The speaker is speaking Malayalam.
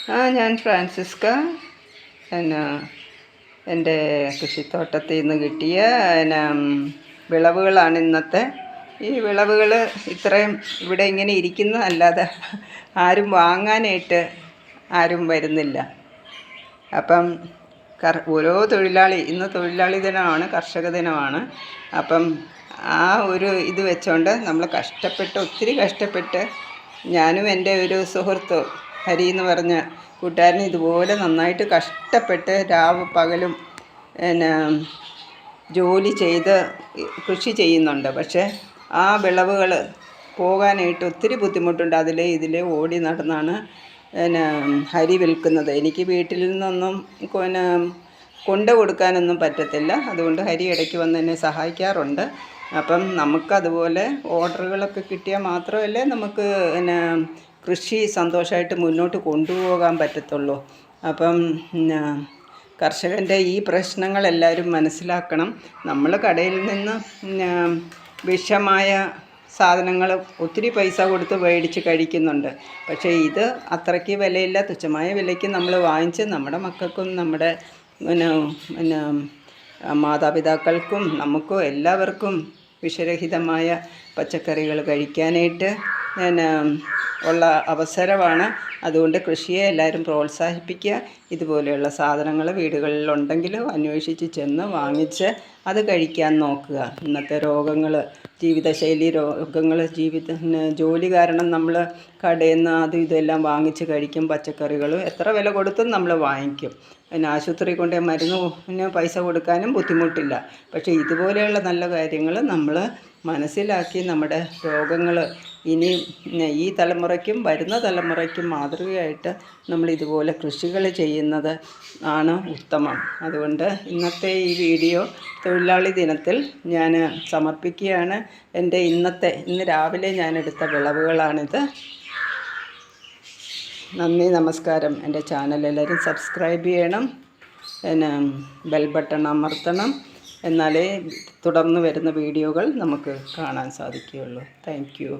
ഞാൻ ഫ്രാൻസിസ്ക. പിന്നെ എൻ്റെ കൃഷിത്തോട്ടത്തിൽ നിന്ന് കിട്ടിയ വിളവുകളാണ് ഇന്നത്തെ. ഈ വിളവുകൾ ഇത്രയും ഇവിടെ ഇങ്ങനെ ഇരിക്കുന്നതല്ലാതെ ആരും വാങ്ങാനായിട്ട് ആരും വരുന്നില്ല. അപ്പം ഓരോ ഇന്ന് തൊഴിലാളി ദിനമാണ്, കർഷക ദിനമാണ്. അപ്പം ആ ഒരു ഇത് വെച്ചുകൊണ്ട് നമ്മൾ ഒത്തിരി കഷ്ടപ്പെട്ട് ഞാനും എൻ്റെ ഒരു സുഹൃത്ത് ഹരി എന്ന് പറഞ്ഞ കൂട്ടുകാരൻ ഇതുപോലെ നന്നായിട്ട് കഷ്ടപ്പെട്ട് രാവും പകലും പിന്നെ ജോലി ചെയ്ത് കൃഷി ചെയ്യുന്നുണ്ട്. പക്ഷേ ആ വിളവുകൾ പോകാനായിട്ട് ഒത്തിരി ബുദ്ധിമുട്ടുണ്ട്. ഇതിൽ ഓടി നടന്നാണ് പിന്നെ ഹരി വിൽക്കുന്നത്. എനിക്ക് വീട്ടിൽ നിന്നൊന്നും പിന്നെ കൊണ്ട് കൊടുക്കാനൊന്നും പറ്റത്തില്ല. അതുകൊണ്ട് ഹരി ഇടയ്ക്ക് വന്ന് എന്നെ സഹായിക്കാറുണ്ട്. അപ്പം നമുക്കതുപോലെ ഓർഡറുകളൊക്കെ കിട്ടിയാൽ മാത്രമല്ലേ നമുക്ക് പിന്നെ കൃഷി സന്തോഷമായിട്ട് മുന്നോട്ട് കൊണ്ടുപോകാൻ പറ്റത്തുള്ളൂ. അപ്പം കർഷകൻ്റെ ഈ പ്രശ്നങ്ങളെല്ലാവരും മനസ്സിലാക്കണം. നമ്മൾ കടയിൽ നിന്ന് വിഷമായ സാധനങ്ങൾ ഒത്തിരി പൈസ കൊടുത്ത് മേടിച്ച് കഴിക്കുന്നുണ്ട്. പക്ഷേ ഇത് അത്രയ്ക്ക് വിലയില്ല, തുച്ഛമായ വിലയ്ക്ക് നമ്മൾ വാങ്ങിച്ച് നമ്മുടെ മക്കൾക്കും നമ്മുടെ പിന്നെ മാതാപിതാക്കൾക്കും നമുക്കും എല്ലാവർക്കും വിഷരഹിതമായ പച്ചക്കറികൾ കഴിക്കാനായിട്ട് ഉള്ള അവസരമാണ്. അതുകൊണ്ട് കൃഷിയെ എല്ലാവരും പ്രോത്സാഹിപ്പിക്കുക. ഇതുപോലെയുള്ള സാധനങ്ങൾ വീടുകളിലുണ്ടെങ്കിൽ അന്വേഷിച്ച് ചെന്ന് വാങ്ങിച്ച് അത് കഴിക്കാൻ നോക്കുക. ഇന്നത്തെ രോഗങ്ങൾ, ജീവിതശൈലി രോഗങ്ങൾ, ജോലി കാരണം നമ്മൾ കടയിൽ നിന്ന് അതും ഇതെല്ലാം വാങ്ങിച്ച് കഴിക്കും. പച്ചക്കറികളും എത്ര വില കൊടുത്തും നമ്മൾ വാങ്ങിക്കും. ആശുപത്രി കൊണ്ട് മരുന്നിന് പൈസ കൊടുക്കാനും ബുദ്ധിമുട്ടില്ല. പക്ഷേ ഇതുപോലെയുള്ള നല്ല കാര്യങ്ങൾ നമ്മൾ മനസ്സിലാക്കി നമ്മുടെ രോഗങ്ങൾ ഇനി ഈ തലമുറയ്ക്കും വരുന്ന തലമുറയ്ക്കും മാതൃകയായിട്ട് നമ്മൾ ഇതുപോലെ കൃഷികൾ ചെയ്യുന്നത് ആണ് ഉത്തമം. അതുകൊണ്ട് ഇന്നത്തെ ഈ വീഡിയോ തൊഴിലാളി ദിനത്തിൽ ഞാൻ സമർപ്പിക്കുകയാണ്. എൻ്റെ ഇന്ന് രാവിലെ ഞാനെടുത്ത വിളവുകളാണിത്. നന്ദി, നമസ്കാരം. എൻ്റെ ചാനൽ എല്ലാവരും സബ്സ്ക്രൈബ് ചെയ്യണം, ബെൽ ബട്ടൺ അമർത്തണം. എന്നാലേ തുടർന്ന് വരുന്ന വീഡിയോകൾ നമുക്ക് കാണാൻ സാധിക്കുകയുള്ളൂ. Thank you.